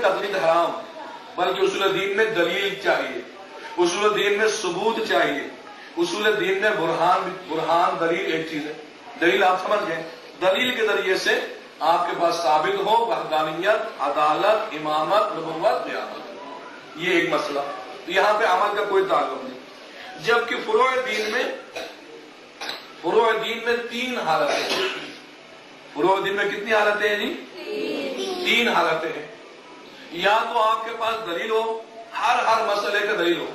تقلید حرام، بلکہ اصول دین میں دلیل چاہیے، اصول دین میں ثبوت چاہیے، اصول دین میں برہان دلیل ایک چیز ہے۔ دلیل آپ سمجھ گئے، دلیل کے ذریعے سے آپ کے پاس ثابت ہو وحدانیت، عدالت، امامت، نبوت، قیامت، یہ ایک مسئلہ۔ یہاں پہ عمل کا کوئی تعلق نہیں۔ جبکہ فروع دین میں تین حالتیں ہیں۔ فروع دین میں کتنی حالتیں ہیں جی؟ تین حالتیں ہیں۔ یا تو آپ کے پاس دلیل ہو، ہر مسئلے کا دلیل ہو،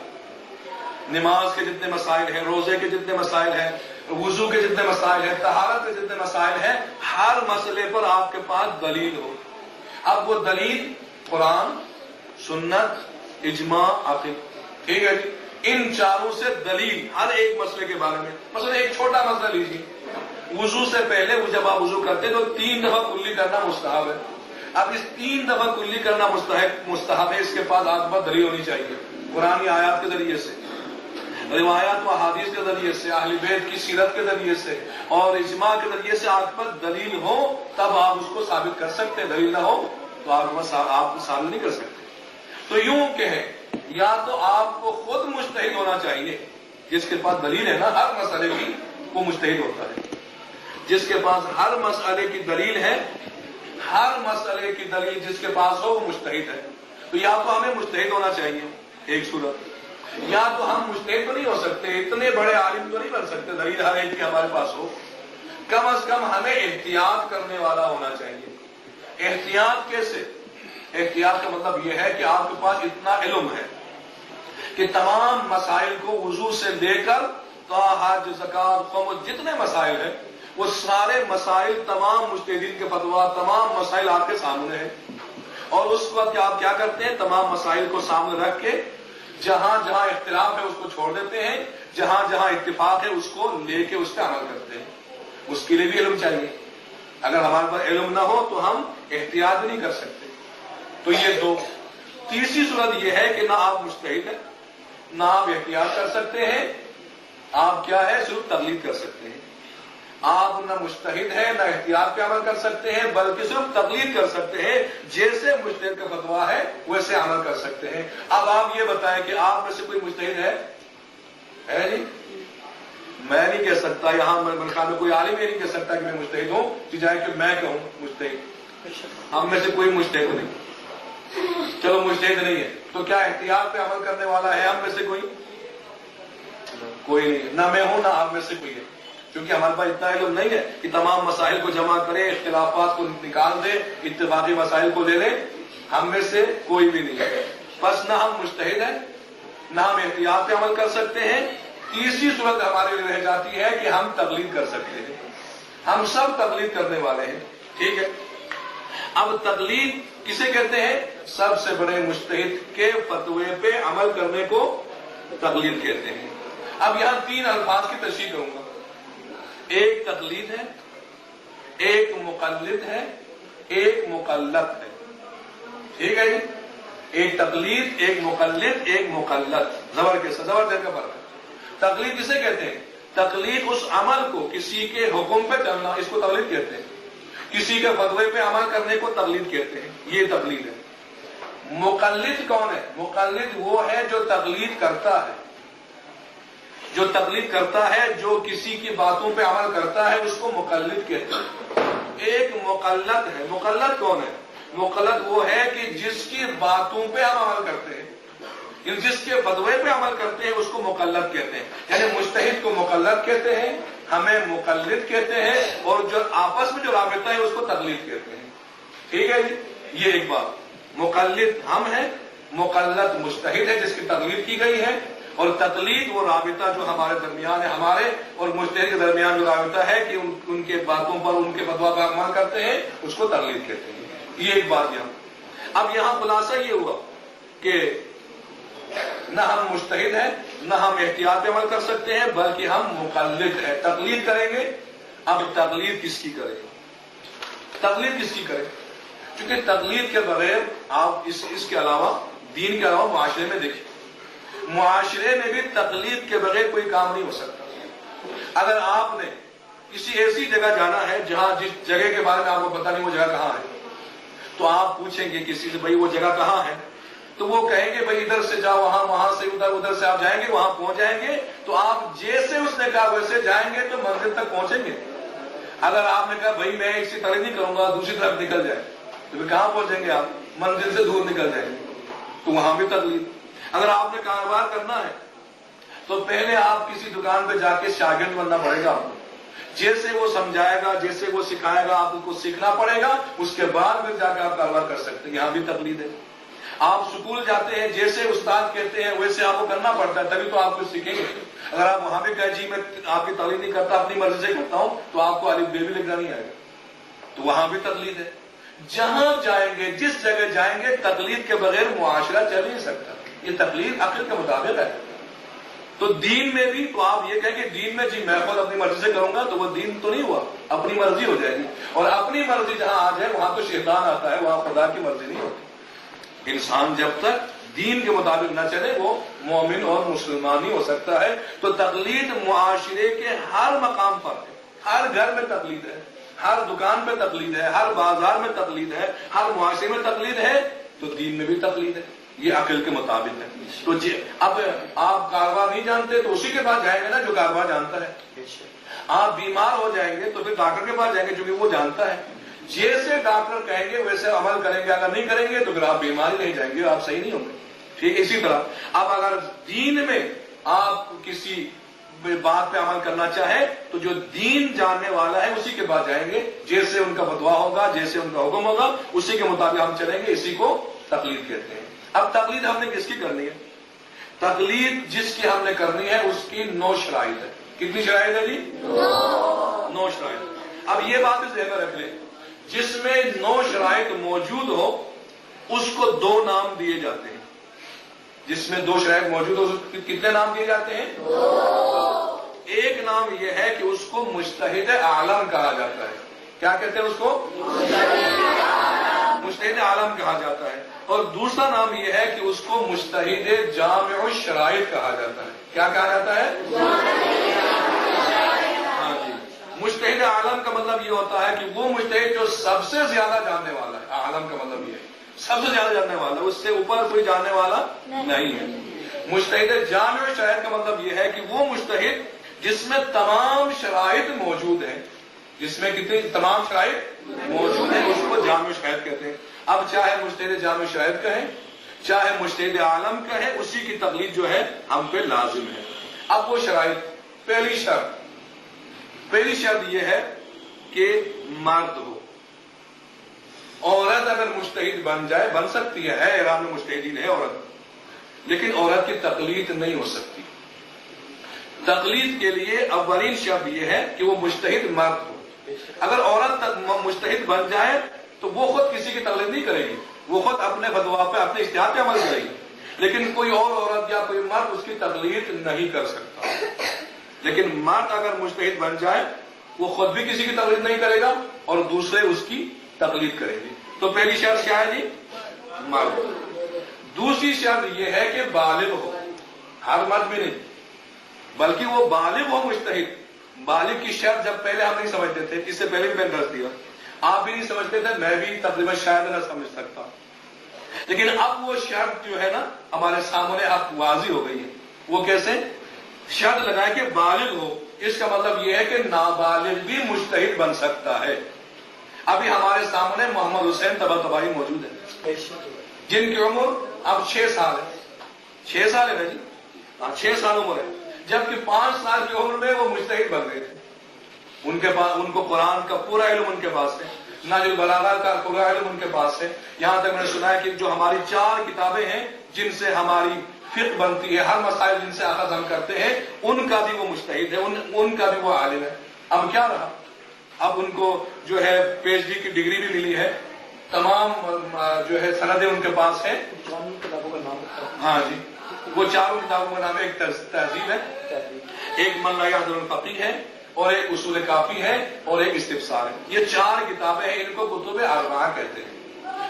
نماز کے جتنے مسائل ہیں، روزے کے جتنے مسائل ہیں، وضو کے جتنے مسائل ہیں، طہارت کے جتنے مسائل ہیں، ہر مسئلے پر آپ کے پاس دلیل ہو۔ اب وہ دلیل قرآن، سنت، اجماع، عقل، ٹھیک ہے جی؟ ان چاروں سے دلیل ہر ایک مسئلے کے بارے میں۔ مثلا ایک چھوٹا مسئلہ لیجیے، وضو سے پہلے جب آپ وضو کرتے ہیں تو 3 دفعہ کلی کرنا مستحب ہے۔ اب اس 3 دفعہ کلی کرنا مستحب ہے، اس کے پاس آپ کے پاس دلیل ہونی چاہیے، قرآن آیات کے ذریعے سے، روایات و احادیث کے ذریعے سے، اہل بیت کی سیرت کے ذریعے سے اور اجماع کے ذریعے سے آپ کے پاس دلیل ہو، تب آپ اس کو ثابت کر سکتے ہیں۔ دلیل نہ ہو تو آپ ثابت نہیں کر سکتے۔ تو یوں کہیں، یا تو آپ کو خود مجتہد ہونا چاہیے، جس کے پاس دلیل ہے نا ہر مسئلے کی، وہ مجتہد ہوتا ہے۔ جس کے پاس ہر مسئلے کی دلیل ہے، ہر مسئلے کی دلیل جس کے پاس ہو وہ مجتہد ہے۔ تو یا تو ہمیں مجتہد ہونا چاہیے ایک صورت، یا تو ہم مجتہد تو نہیں ہو سکتے، اتنے بڑے عالم تو نہیں بن سکتے دلیل ہر ایک کی ہمارے پاس ہو، کم از کم ہمیں احتیاط کرنے والا ہونا چاہیے۔ احتیاط کیسے؟ احتیاط کا مطلب یہ ہے کہ آپ کے پاس اتنا علم ہے کہ تمام مسائل کو وضو سے لے کر حج، زکات، خمس، جتنے مسائل ہیں وہ سارے مسائل، تمام مجتہدین کے فتوا، تمام مسائل آپ کے سامنے ہیں، اور اس وقت آپ کیا کرتے ہیں؟ تمام مسائل کو سامنے رکھ کے جہاں جہاں اختلاف ہے اس کو چھوڑ دیتے ہیں، جہاں جہاں اتفاق ہے اس کو لے کے اس کا عمل کرتے ہیں۔ اس کے لیے بھی علم چاہیے، اگر ہمارے پاس علم نہ ہو تو ہم احتیاط نہیں کر سکتے۔ تو یہ دو۔ تیسری صورت یہ ہے کہ نہ آپ مجتہد ہیں، نہ آپ احتیاط کر سکتے ہیں، آپ کیا ہے؟ صرف تقلید کر سکتے ہیں۔ آپ نہ مجتہد ہیں، نہ احتیاط پہ عمل کر سکتے ہیں، بلکہ صرف تقلید کر سکتے ہیں، جیسے مجتہد کا فتویٰ ہے ویسے عمل کر سکتے ہیں۔ اب آپ یہ بتائیں کہ آپ میں سے کوئی مجتہد ہے نہیں؟ میں نہیں کہہ سکتا، یہاں ملکہ میں کوئی عالم یہ نہیں کہہ سکتا کہ میں مجتہد ہوں، کہ جائے کہ میں کہوں مجتہد۔ ہم میں سے کوئی مجتہد نہیں، چلو مجتہد نہیں ہے تو کیا احتیاط پہ عمل کرنے والا ہے ہم میں سے کوئی نہیں؟ نہ میں ہوں نہ آپ میں سے کوئی ہے، کیونکہ ہمارے پاس اتنا علم نہیں ہے کہ تمام مسائل کو جمع کریں، اختلافات کو نکال دیں، اتفاقی مسائل کو لے لیں۔ ہم میں سے کوئی بھی نہیں ہے، بس نہ ہم مجتہد ہیں، نہ ہم احتیاط پہ عمل کر سکتے ہیں۔ تیسری صورت ہمارے لیے رہ جاتی ہے کہ ہم تقلید کر سکتے ہیں۔ ہم سب تقلید کرنے والے ہیں، ٹھیک ہے؟ اب تقلید کسے کہتے ہیں؟ سب سے بڑے مجتہد کے فتوے پہ عمل کرنے کو تقلید کہتے ہیں۔ اب یہاں 3 الفاظ کی تشریح کروں گا، ایک تقلید ہے، ایک مقلد ہے، ایک مقلد ہے، ٹھیک ہے جی؟ ایک تقلید، ایک مقلد، ایک مقلد، زبر کے ساتھ، زبر دیر کا فرق ہے۔ تقلید کسے کہتے ہیں؟ تقلید اس عمل کو، کسی کے حکم پہ چلنا، اس کو تقلید کہتے ہیں۔ کسی کے فتوے پہ عمل کرنے کو تقلید کہتے ہیں، یہ تقلید ہے۔ مقلد کون ہے؟ مقلد وہ ہے جو تقلید کرتا ہے، جو تقلید کرتا ہے، جو کسی کی باتوں پہ عمل کرتا ہے، اس کو مقلد کہتے ہیں۔ ایک مقلد ہے۔ مقلد کون ہے؟ مقلد وہ ہے کہ جس کی باتوں پہ ہم عمل کرتے ہیں، جس کے فتوے پہ عمل کرتے ہیں، اس کو مقلد کہتے ہیں۔ یعنی مجتہد کو مقلد کہتے ہیں، ہمیں مقلد کہتے ہیں، اور جو آپس میں جو رابطہ ہے اس کو تقلید کہتے ہیں، ٹھیک ہے جی؟ یہ ایک بات، مقلد ہم ہیں، مقلد مجتہد ہے جس کی تقلید کی گئی ہے، اور تقلید وہ رابطہ جو ہمارے درمیان ہے، ہمارے اور مجتہد کے درمیان جو رابطہ ہے کہ ان کے باتوں پر، ان کے فتویٰ پر عمل کرتے ہیں، اس کو تقلید کہتے ہیں۔ یہ ایک بات یہاں۔ اب یہاں خلاصہ یہ ہوا کہ نہ ہم مجتہد ہیں، نہ ہم احتیاط عمل کر سکتے ہیں، بلکہ ہم مقلد ہیں، تقلید کریں گے۔ اب تقلید کس کی کریں گے؟ تقلید کس کی کریں؟ کیونکہ تقلید کے بغیر آپ اس کے علاوہ، دین کے علاوہ معاشرے میں دیکھیں، معاشرے میں بھی تقلید کے بغیر کوئی کام نہیں ہو سکتا۔ اگر آپ نے کسی ایسی جگہ جانا ہے جہاں جس جگہ کے بارے میں آپ کو پتہ نہیں وہ جگہ کہاں ہے، تو آپ پوچھیں گے کسی سے بھائی وہ جگہ کہاں ہے، تو وہ کہیں گے بھائی ادھر سے جاؤ، وہاں سے ادھر سے آپ جائیں گے، وہاں پہنچ جائیں گے۔ تو آپ جیسے اس نے کہا ویسے جائیں گے تو منزل تک پہنچیں گے۔ اگر آپ نے کہا بھائی میں اسی طرح نہیں کروں گا، دوسری طرف نکل جائے، تو پھر کہاں پہنچیں گے؟ آپ منزل سے دور نکل جائیں گے۔ تو وہاں بھی تقلید۔ اگر آپ نے کاروبار کرنا ہے تو پہلے آپ کسی دکان پہ جا کے شاگرد بننا پڑے گا آپ کو، جیسے وہ سمجھائے گا، جیسے وہ سکھائے گا، آپ کو سیکھنا پڑے گا، اس کے بعد پھر جا کے آپ کاروبار کر سکتے ہیں۔ یہاں بھی تقلید ہے۔ آپ سکول جاتے ہیں، جیسے استاد کہتے ہیں ویسے آپ کو کرنا پڑتا ہے، تبھی تو آپ کچھ سیکھیں گے۔ اگر آپ وہاں بھی کہیں جی میں آپ کی تعلیم نہیں کرتا، اپنی مرضی سے کرتا ہوں، تو آپ کو الف بے بھی لکھنا نہیں آئے گا۔ تو وہاں بھی تقلید ہے۔ جہاں جائیں گے، جس جگہ جائیں گے، تقلید کے بغیر معاشرہ چل نہیں سکتا۔ یہ تقلید عقل کے مطابق ہے۔ تو دین میں بھی تو آپ یہ کہیں کہ دین میں جی میں خود اپنی مرضی سے کروں گا، تو وہ دین تو نہیں ہوا، اپنی مرضی ہو جائے گی۔ اور اپنی مرضی جہاں آ جائے وہاں تو شیطان آتا ہے، وہاں خدا کی مرضی نہیں ہوتی۔ انسان جب تک دین کے مطابق نہ چلے وہ مومن اور مسلمان نہیں ہو سکتا ہے۔ تو تقلید معاشرے کے ہر مقام پر ہے، ہر گھر میں تقلید ہے، ہر دکان پہ تقلید ہے، ہر بازار میں تقلید ہے، ہر معاشرے میں تقلید ہے، تو دین میں بھی تقلید ہے۔ یہ عقل کے مطابق ہے۔ تو اب آپ کاروبار نہیں جانتے تو اسی کے پاس جائیں گے نا جو کاروبار جانتا ہے۔ آپ بیمار ہو جائیں گے تو پھر ڈاکٹر کے پاس جائیں گے چونکہ وہ جانتا ہے۔ جیسے ڈاکٹر کہیں گے ویسے عمل کریں گے، اگر نہیں کریں گے تو پھر آپ بیمار ہی نہیں جائیں گے، آپ صحیح نہیں ہوں گے۔ ٹھیک اسی طرح اب اگر دین میں آپ کسی بات پہ عمل کرنا چاہیں تو جو دین جاننے والا ہے اسی کے پاس جائیں گے، جیسے ان کا فتویٰ ہوگا، جیسے ان کا حکم ہوگا، اسی کے مطابق ہم چلیں گے۔ اسی کو تقلید کہتے ہیں۔ اب تقلید ہم نے کس کی کرنی ہے؟ تقلید جس کی ہم نے کرنی ہے اس کی 9 شرائط ہے۔ کتنی شرائط ہے جی؟ 9 شرائط۔ اب یہ بات ذہن میں رکھ لیں، جس میں 9 شرائط موجود ہو اس کو 2 نام دیے جاتے ہیں۔ جس میں 2 شرائط موجود ہو کتنے نام دیے جاتے ہیں؟ 2۔ ایک نام یہ ہے کہ اس کو مجتہد عالم کہا جاتا ہے۔ کیا کہتے ہیں اس کو؟ مجتہد عالم کہا جاتا ہے۔ اور دوسرا نام یہ ہے کہ اس کو مجتہد جامع الشرائط کہا جاتا ہے۔ کیا کہا جاتا ہے؟ ہاں جی، مجتہد عالم کا مطلب یہ ہوتا ہے کہ وہ مجتہد جو سب سے زیادہ جاننے والا ہے۔ عالم کا مطلب یہ ہے سب سے زیادہ جاننے والا، اس سے اوپر کوئی جاننے والا نہیں ہے۔ مجتہد جامع الشرائط کا مطلب یہ ہے کہ وہ مجتہد جس میں تمام شرائط موجود ہیں، جس میں کتنی تمام شرائط موجود ہیں، اس کو جامع شرائط کہتے ہیں۔ اب چاہے مجتہد جامع شرائط کہیں، چاہے مجتہد عالم کہیں، اسی کی تقلید جو ہے ہم پہ لازم ہے۔ اب وہ شرائط، پہلی شرط یہ ہے کہ مرد ہو۔ عورت اگر مجتہد بن جائے، بن سکتی ہے ایران میں مجتہدین ہے عورت، لیکن عورت کی تقلید نہیں ہو سکتی۔ تقلید کے لیے اولین شرط یہ ہے کہ وہ مجتہد مرد ہو۔ اگر عورت مجتہد بن جائے تو وہ خود کسی کی تقلید نہیں کرے گی، وہ خود اپنے فتویٰ پہ، اپنے اجتہاد پہ عمل کرے گی، لیکن کوئی اور عورت یا کوئی مرد اس کی تقلید نہیں کر سکتا۔ لیکن مرد اگر مجتہد بن جائے وہ خود بھی کسی کی تقلید نہیں کرے گا اور دوسرے اس کی تقلید کریں گے۔ تو پہلی شرط کیا ہے جی؟ مرد۔ دوسری شرط یہ ہے کہ بالغ ہو، ہر مرد بھی نہیں بلکہ وہ بالغ ہو مجتہد۔ بالغ کی شرط جب پہلے ہم نہیں سمجھتے تھے، اس سے پہلے بھی میں نے درس دیا، آپ بھی نہیں سمجھتے تھے، میں بھی تقریباً شاید نہ سمجھ سکتا، لیکن اب وہ شرط جو ہے نا ہمارے سامنے اب واضح ہو گئی ہے۔ وہ کیسے؟ شرط لگائے کہ بالغ ہو، اس کا مطلب یہ ہے کہ نابالغ بھی مجتہد بن سکتا ہے۔ ابھی ہمارے سامنے محمد حسین طباطبائی موجود ہے جن کی عمر اب 6 سال ہے۔ 6 سال ہے نا جی؟ 6 سال عمر ہے، جبکہ 5 سال کی عمر میں وہ مجتہد بن گئے تھے۔ ان کے پاس، ان کو قرآن کا پورا علم ان کے پاس ہے، نہج البلاغہ کا پورا علم ان کے پاس ہے۔ یہاں تک میں نے سنا ہے کہ جو ہماری 4 کتابیں ہیں جن سے ہماری فقہ بنتی ہے، ہر مسائل جن سے اخذ ہم کرتے ہیں ان کا بھی وہ مجتہد ہے، ان کا بھی وہ عالم ہے۔ اب کیا رہا، اب ان کو جو ہے پی ایچ ڈی کی ڈگری بھی ملی ہے، تمام جو ہے سندیں ان کے پاس ہیں۔ ہاں جی، وہ چاروں کتابوں کا نام ایک تہذیب ہے، ایک من لا یحضر الفقیہ ہے، اور ایک اصول کافی ہے، اور ایک استفسار ہے۔ یہ 4 کتابیں ہیں، ان کو کتب اربعہ کہتے ہیں۔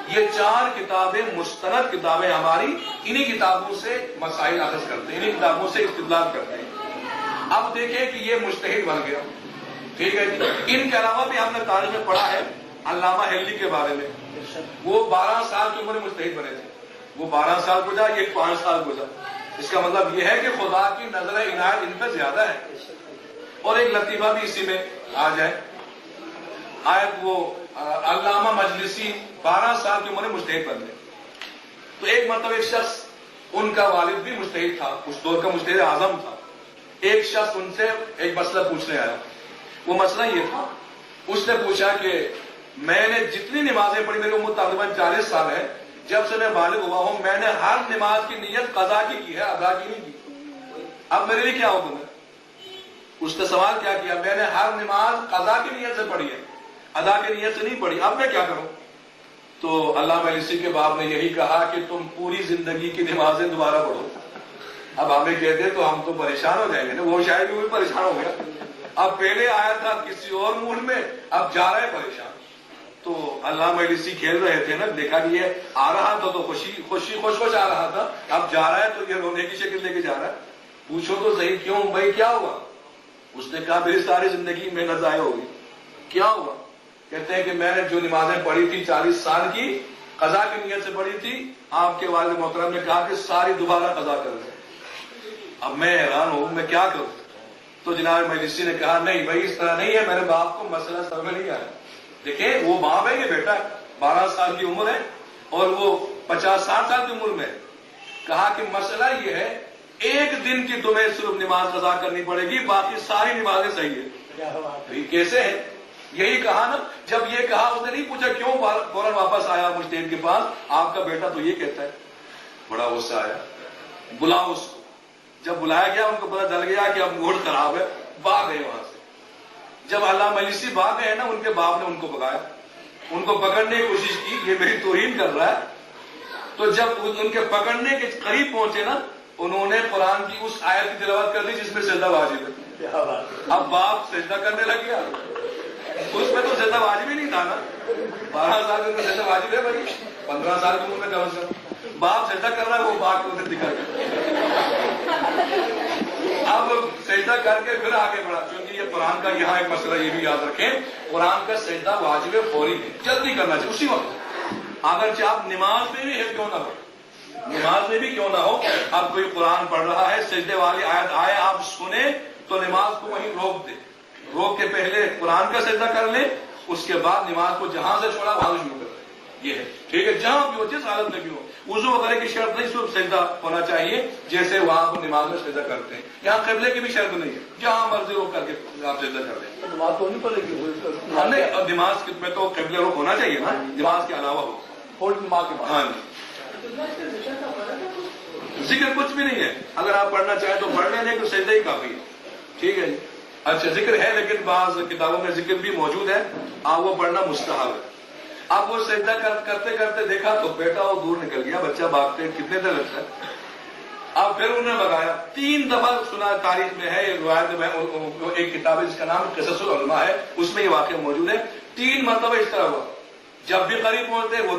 یہ 4 کتابیں مستند کتابیں ہماری، انہی کتابوں سے مسائل اخذ کرتے ہیں، انہی کتابوں سے استدلال کرتے ہیں۔ اب دیکھیں کہ یہ مجتہد بن گیا، ٹھیک ہے جی۔ ان کے علاوہ بھی ہم نے تاریخ میں پڑھا ہے علامہ ہیلی کے بارے میں، وہ 12 سال کی عمر میں مجتہد بنے تھے، وہ 12 سال گزرا، یہ 5 سال گزرا۔ اس کا مطلب یہ ہے کہ خدا کی نظر عنایت ان پہ زیادہ ہے۔ اور ایک لطیفہ بھی اسی میں آ جائے، آیت وہ علامہ مجلسی 12 سال کی عمر میں مجتہد بن گئے۔ تو ایک مرتبہ ایک شخص، ان کا والد بھی مجتہد تھا، اس دور کا مجتہد اعظم تھا، ایک شخص ان سے ایک مسئلہ پوچھنے آیا۔ وہ مسئلہ یہ تھا، اس نے پوچھا کہ میں نے جتنی نمازیں پڑھی، میری عمر تقریباً 40 سال ہے، جب سے میں بالغ ہوا ہوں میں نے ہر نماز کی نیت قضا کی ہے، ادا کی نہیں کی، اب میرے لیے کیا حکم ہے؟ اس نے سوال کیا میں نے ہر نماز قضا کی نیت سے پڑھی ہے، ادا کی نیت سے نہیں پڑھی، اب میں کیا کروں؟ تو علامہ مجلسی کے باپ نے یہی کہا کہ تم پوری زندگی کی نمازیں دوبارہ پڑھو۔ اب ہمیں کہتے تو ہم تو پریشان ہو جائیں گے نا، وہ شاید بھی پریشان ہو گیا، اب پہلے آیا تھا کسی اور موڈ میں، اب جا رہا ہے پریشان۔ تو علامہ مجلسی کھیل رہے تھے نا، دیکھا کہ یہ آ رہا تھا تو خوش آ رہا تھا، اب جا رہا ہے تو یہ رونے کی شکل لے کے جا رہا ہے، پوچھو تو صحیح کیوں بھائی کیا ہوا؟ اس نے کہا میری ساری زندگی محنت ضائع ہوگی۔ کیا ہوا؟ کہتے ہیں کہ میں نے جو نمازیں پڑھی تھی 40 سال کی، قضا کی نیت سے پڑھی تھی، آپ کے والد محترم نے کہا کہ ساری دوبارہ قضا کر دیں۔ اب میں حیران ہوں، میں کیا کروں؟ تو جناب مجلسی نے کہا نہیں بھائی اس طرح نہیں ہے، میرے باپ کو مسئلہ سمجھ نہیں آیا۔ دیکھیں وہ باپ ہے، یہ بیٹا ہے، 12 سال کی عمر ہے اور وہ 50-60 سال کی عمر میں، کہا کہ مسئلہ یہ ہے ایک دن کی تمہیں صرف نماز قضا کرنی پڑے گی، باقی ساری نمازیں صحیح ہے۔ کیسے ہے؟ یہی کہا نا، جب یہ کہا اس نے نہیں پوچھا کیوں، فوراً واپس آیا مجتہد کے پاس، آپ کا بیٹا تو یہ کہتا ہے۔ بڑا غصہ آیا، بلاؤ اس کو۔ جب بلایا گیا ان کو پتہ چل گیا کہ اب موڈ خراب ہے، بھاگ گئے وہاں سے۔ جب علامہ مجلسی بھاگ گئے نا، ان کے باپ نے ان کو پکڑایا، ان کو پکڑنے کی کوشش کی، یہ میری توہین کر رہا ہے۔ تو جب ان کے پکڑنے کے قریب پہنچے نا، انہوں نے قرآن کی اس آیت کی تلاوت کر دی جس میں سجدہ واجب ہے۔ اب باپ سجدہ کرنے لگ گیا، اس میں تو سجدہ واجب ہی نہیں تھا نا، 12 سال کی عمر میں سجدہ واجب ہے بھائی، 15 سال کی عمر میں کم از کم۔ باپ سجدہ کر رہا ہے، وہ باپ کو ادھر دکھا گیا۔ اب سجدہ کر کے پھر آگے بڑھا، کیونکہ یہ قرآن کا یہاں ایک مسئلہ یہ بھی یاد رکھیں، قرآن کا سجدہ واجب فوری ہے، جلدی کرنا چاہیے اسی وقت، اگرچہ آپ نماز میں بھی کیوں نہ ہو، نماز میں بھی کیوں نہ ہو، اب کوئی قرآن پڑھ رہا ہے، سجدے والی آیت آئے آپ سنیں تو نماز کو وہیں روک دیں، روک کے پہلے قرآن کا سجدہ کر لیں، اس کے بعد نماز کو جہاں سے چھوڑا وہاں سے شروع کر لیں۔ یہ ہے ٹھیک ہے، جہاں بھی ہو، جس حالت میں بھی ہو، وضو وغیرہ کی شرط نہیں، صرف سجدہ ہونا چاہیے جیسے وہاں پر نماز میں سجدہ کرتے ہیں۔ یہاں قبلے کی بھی شرط نہیں ہے، جہاں مرضی روک کر کے آپ سجدہ کر لیں۔ نماز تو نہیں پڑے گی، نہیں، اور نماز میں تو قبلے روک ہونا چاہیے نا، نماز کے علاوہ ہو۔ تھوڑی نماز کے بعد ہاں جی، ذکر کچھ بھی نہیں ہے، اگر آپ پڑھنا چاہیں تو پڑھ لیں، تو سجدہ ہی کافی ہے، ٹھیک ہے جی۔ اچھا ذکر ہے، لیکن بعض کتابوں میں ذکر بھی موجود ہے، آپ وہ پڑھنا مستحب ہے۔ اب وہ سجدہ کرتے کرتے دیکھا تو بیٹا وہ دور نکل گیا، بچہ بھاگتے کتنے دیر لگتا ہے۔ اب پھر انہوں نے بگایا، 3 دفعہ سنا، تاریخ میں ہے روایت میں، ایک کتاب ہے جس کا نام قصص العلماء ہے، اس میں یہ واقعہ موجود ہے۔ 3 مرتبہ اس طرح ہوا، جب بھی قریب پہنچتے وہ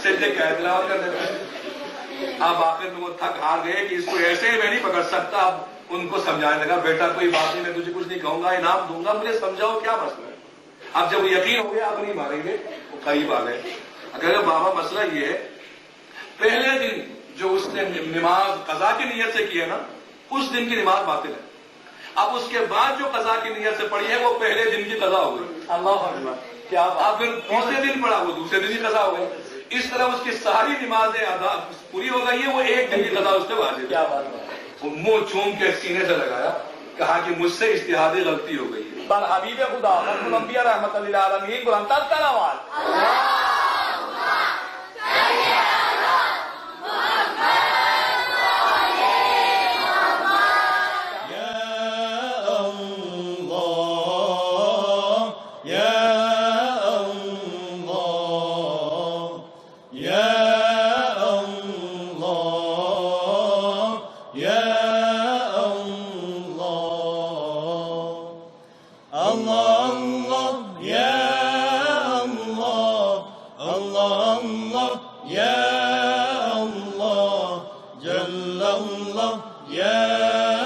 سجدے کی تلاوت کر دیتے۔ اب آخر میں وہ تھک ہار گئے کہ اس کو ایسے ہی میں نہیں پکڑ سکتا، اب ان کو سمجھانے لگا، بیٹا کوئی بات نہیں، میں تجھے کچھ نہیں کہوں گا، انعام دوں گا، مجھے سمجھاؤ کیا مسئلہ ہے۔ اب جب وہ یقین ہو گیا اب نہیں ماریں گے، وہ قریب آ گئے۔ اگر بابا مسئلہ یہ ہے، پہلے دن جو اس نے نماز قضا کی نیت سے کی ہے نا، اس دن کی نماز باطل ہے۔ اب اس کے بعد جو قضا کی نیت سے پڑھی ہے وہ پہلے دن کی قضا ہو گئی۔ اللہ اکبر، کیا اب پھر دوسرے دن پڑھا وہ دوسرے دن کی قضا ہو گئی۔ اس طرح اس کی ساری نمازیں ادا پوری ہو گئی ہیں، وہ ایک دن کی قضا اس پہ واجب ہے۔ کیا بات ہے، وہ منہ چوم کے سینے سے لگایا، کہا کہ مجھ سے اجتہادی غلطی ہو گئی ہے۔ بل حبیب خدا رب الانبیاء رحمت للعالمین بلند تر آواز يا الله يا الله يا الله الله الله يا الله الله الله يا الله جل الله يا